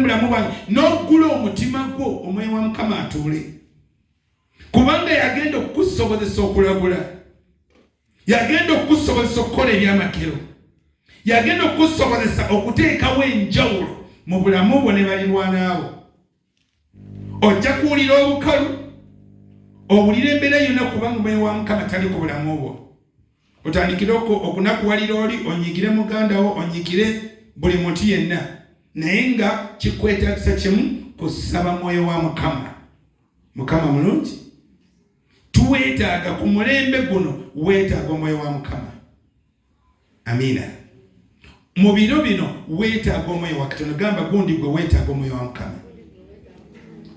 bulamu bwange n'oggula omutima gwo omwoyo wa Mukama atuule, kubanga yagenda okukusobozesa okulagula, yagenda okukusobozesa okukola ebyamakero, yagenda okukusobozesa okuteekawo enjawulo mu bulamu bwo ne balirwanaabo. Ojja kuwulira obukalu, owulira embeera yonna, kubanga omwoyo wa Mukama tali ku bulamu bwo. Otandikire okunakuwalira oli, onyiigire muganda wo, onyiigire buli muntu yenna, naye nga kikwetagisa kimu, kusaba mwoyo wa Mukama. Mukama mulungi, tuweetaaga ku mulembe guno, weetaaga omwoyo wa Mukama. Amiina. Mu biro bino weetaaga omwoyo wa Katonda. Gamba gundi gwe weetaaga omwoyo wa Mukama.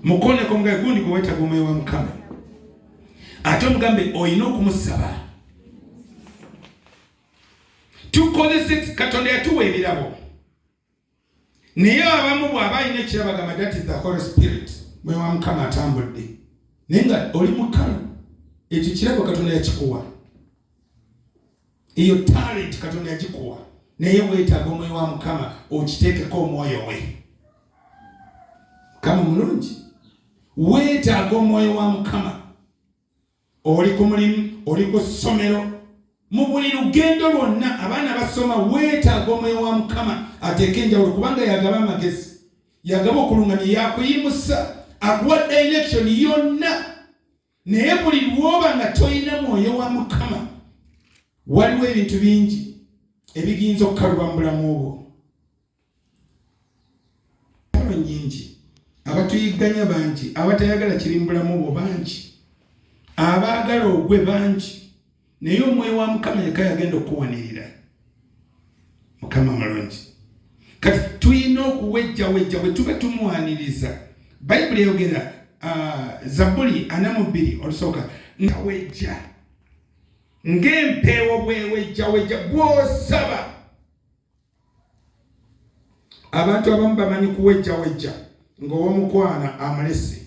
Mukoneko nga gundi gwe weetaaga omwoyo wa Mukama. Ate omugambe olina okumusaba. Tukozese Katonda yatuwa ebirabo, naye abamu bw'aba alina ekirabo agamba that is the Holy Spirit, mwoyo wa Mukama atambudde, naye nga oli mukalu. Ekyo kirabo Katonda yakikuwa, eyo talent Katonda yagikuwa, naye weetaaga omwoyo wa Mukama okiteekeko omwoyo we. Mukama mulungi, weetaaga omwoyo wa Mukama. Oli ku mulimu, oli ku ssomero, mu buli lugendo lwonna abaana basoma, weetaaga omwoyo wa Mukama ateeke enjawulo, kubanga yagaba amagezi, yagaba okulungamya, yakuyimusa, akuwa direction yonna. Naye buli lwoba nga toyina mwoyo wa Mukama, waliwo ebintu bingi ebiyinza okukaluba mu bulamu bwo. Abo nyingi, abatuyigganya bangi, abatayagala kiri mu bulamu bwo bangi, abaagala ogwe bangi, naye omwoyo wa Mukama yeka yagenda okuwanirira. Mukama mulungi. Kati tulina okuwejjawejja bwe tuba tumuwaniriza. Bayibuli eyogera Zabuli 42 olusooka, nga wejja ng'empeewo bwewejjawejja bw'osaba. Abantu abamu bamanyi kuwejjawejja ng'owomukwana amulese,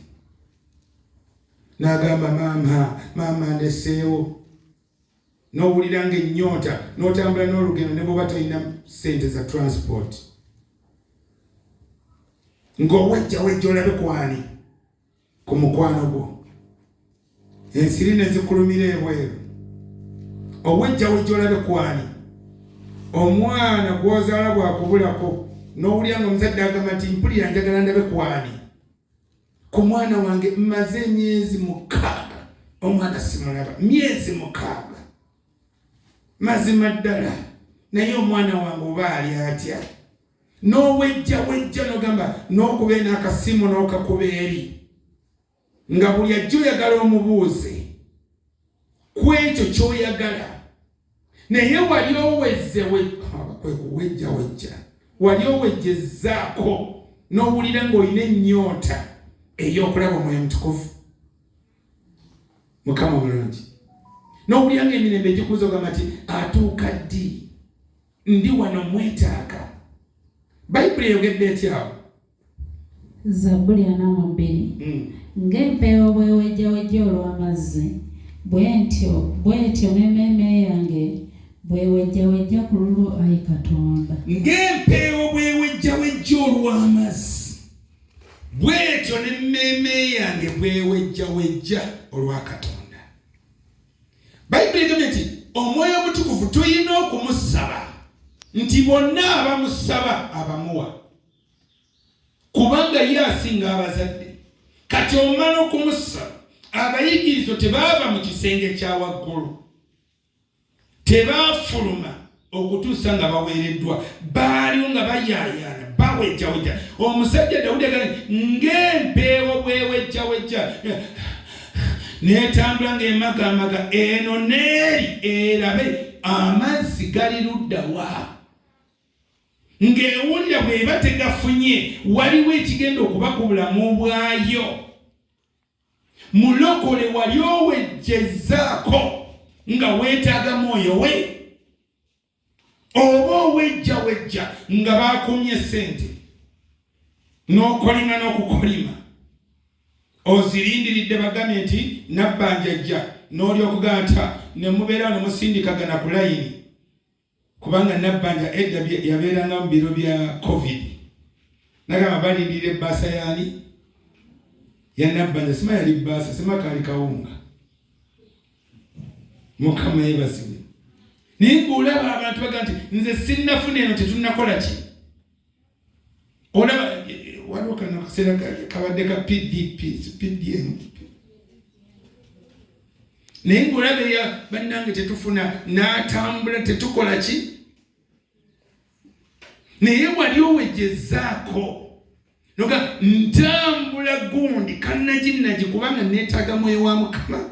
n'agamba maama ndeseewo, n'owulira ng'ennyota, n'otambula n'olugendo ne bw'oba tolina ssente za transport, ng'owejjawejja olabe kwani ku mukwano gwo, ensiri ne zikulumira ebweru. Owejjawejja olabe kwani omwana gw'ozaala bw'akubulako, n'owulira ng'omuzadde agamba nti mpulira njagala ndabe kwani ku mwana wange, mmaze emyezi 6 omwana simulaba, myezi 6 mazima ddala, naye omwana wange oba ali atya? N'owejjawejja n'ogamba, n'okuba n'akasimu n'okakuba eri, nga buli ajja oyagala omubuuze ku ekyo ky'oyagala, naye wali owezze kwe kuwejjawejja, wali owejjezzaako, n'owulira ng'olina ennyota ey'okulaba Omwoyo Mutukuvu. Mukama mulungi. N'owulira ng'emirembe gikuza ogamba nti atuuka ddi, ndi wano mwetaaga. Bayibuli eyogedde etyawo? Zabuli 42. Ng'empeewo bwewejjawejja olw'amazzi, bw'etyo n'emmeeme yange bwewejjawejja ku lulwo, Ayi Katonda. Ng'empeewo bwewejjawejja olw'amazzi, bw'etyo n'emmeeme yange bwewejjawejja olwa Katonda. Bayibuli egambye nti Omwoyo Omutukuvu tulina okumusaba, nti bonna abamusaba abamuwa, kubanga ye asinga abazadde. Kati omala okumusaba, abayigirizo tebaava mu kisenge kya waggulu, tebaafuluma okutuusa nga baweereddwa, baaliwo nga bayaayaana, bawejjawejja. Omusajja Dawudi agamba ng'empeewo bwewejjawejja, n'etambula ng'emagamaga eno n'eri erabe amazzi gali ludda wa. Ng'ewulira bw'eba tegafunye, waliwo ekigenda okuba ku bulamu bwayo. Mulokole wali owejjezzaako nga weetaaga mwoyo we, oba owejjawejja nga baakumye ssente, n'okolima n'okukolima, ozirindiridde bagambe nti nabbanja ajja, n'olyoka ogamba ne mubeera ne musindikagana ku layini, kubanga nabbanja edda yabeeranga mu biro bya COVID, Nagamba balindira ebbaasa yani yanabbanja sima yali bbaasa sima kali kawunga. Mukama yeebazibwe. Naye ng'olaba abantu baga nti nze sinnafuna eno tetunnakola ki. Olaba waliwo kano akaseera kabadde ka PDM. Naye ng'olaba eya bannange tetufuna n'atambula tetukola ki. Naye wali owejjezaako noga ntambula gundi kannagi kubanga neetaaga mwoyo wa Mukama.